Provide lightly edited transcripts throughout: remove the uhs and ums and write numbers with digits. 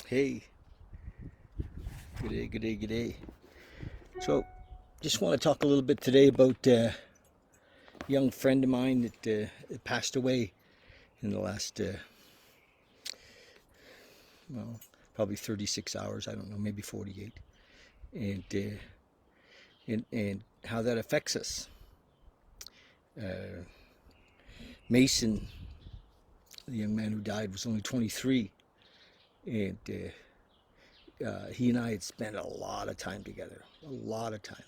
Hey, good day. So, just want to talk a little bit today about a young friend of mine that passed away in the last, well, probably 36 hours. I don't know, maybe 48, and how that affects us. Uh, Mason, the young man who died, was only 23, and he and I had spent a lot of time together, a lot of time.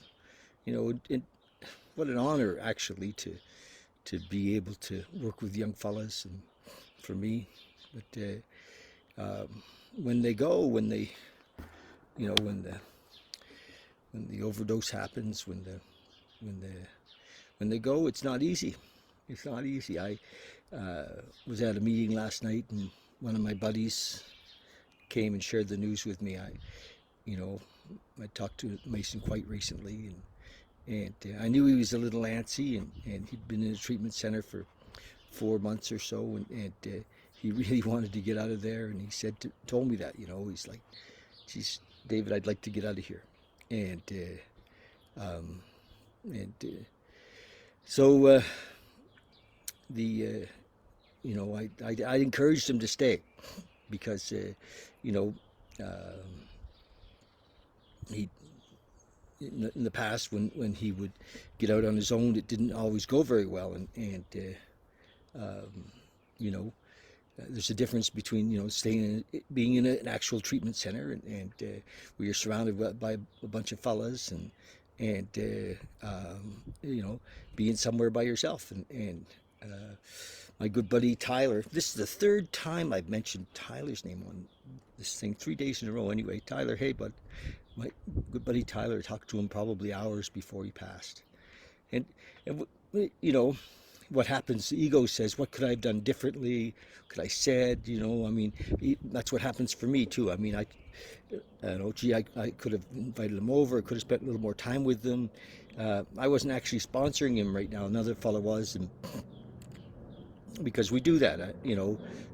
What an honor actually to be able to work with young fellas and for me. But when they go, you know, when the when the overdose happens, when the when they go, it's not easy. It's not easy. I was at a meeting last night, and one of my buddies came and shared the news with me. You know, I talked to Mason quite recently, and I knew he was a little antsy, and he'd been in a treatment center for 4 months or so, and he really wanted to get out of there. And he told me that, he's like, "Geez, David, I'd like to get out of here." And and so the I encouraged him to stay because you know um, he in the past when he would get out on his own, it didn't always go very well, and you know there's a difference between being in an actual treatment center and where you're surrounded by a bunch of fellas and being somewhere by yourself and my good buddy Tyler. This is the third time I've mentioned Tyler's name on this thing, 3 days in a row. Anyway, Tyler, hey bud, my good buddy Tyler, talked to him probably hours before he passed, and you know what happens, the ego says, what could I have done differently, could I said, I mean, that's what happens for me too. I mean, I could have invited him over, I could have spent a little more time with them. I wasn't actually sponsoring him right now, another fellow was, and because we do that,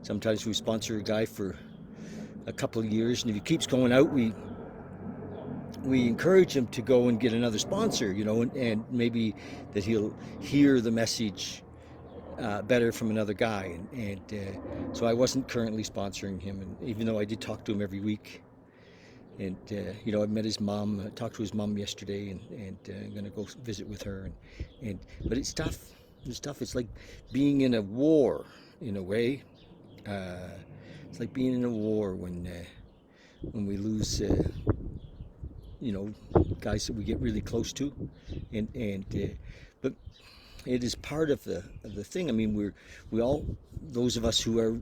sometimes we sponsor a guy for a couple of years, and if he keeps going out, we encourage him to go and get another sponsor, and maybe that he'll hear the message better from another guy. And so I wasn't currently sponsoring him, and even though I did talk to him every week, and I met his mom, talked to his mom yesterday, and I'm going to go visit with her, and but it's tough. It's tough. It's like being in a war in a way. Uh, it's like being in a war when we lose you know guys that we get really close to, and but it is part of the thing. I mean, we all, those of us who are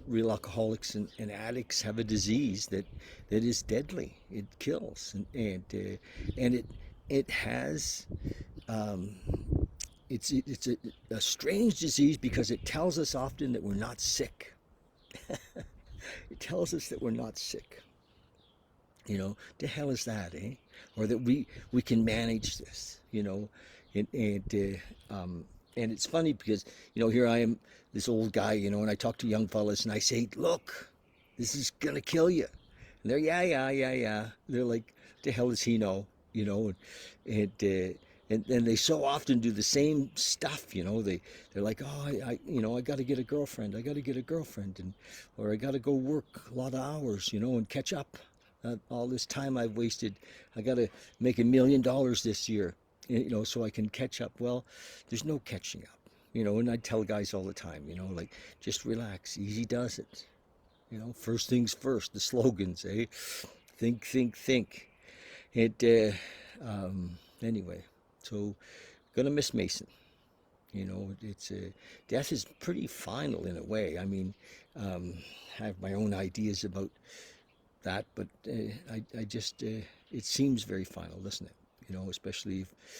real alcoholics and addicts, have a disease that is deadly. It kills, and it has um, it's a strange disease because it tells us often that we're not sick. It tells us that we're not sick. The hell is that, eh? Or that we can manage this, and it's funny because here I am, this old guy, and I talk to young fellas and I say, look, this is gonna kill you, and they're yeah. They're like, the hell does he know, and they so often do the same stuff, they're like, oh, I got to get a girlfriend, and or I got to go work a lot of hours, and catch up. All this time I've wasted, I got to make $1 million this year, so I can catch up. Well, there's no catching up, and I tell guys all the time, like, just relax, easy does it. First things first, the slogans, eh? Think. Anyway, so gonna miss Mason. It's death is pretty final in a way. I mean, I have my own ideas about that, but I just it seems very final, doesn't it? Especially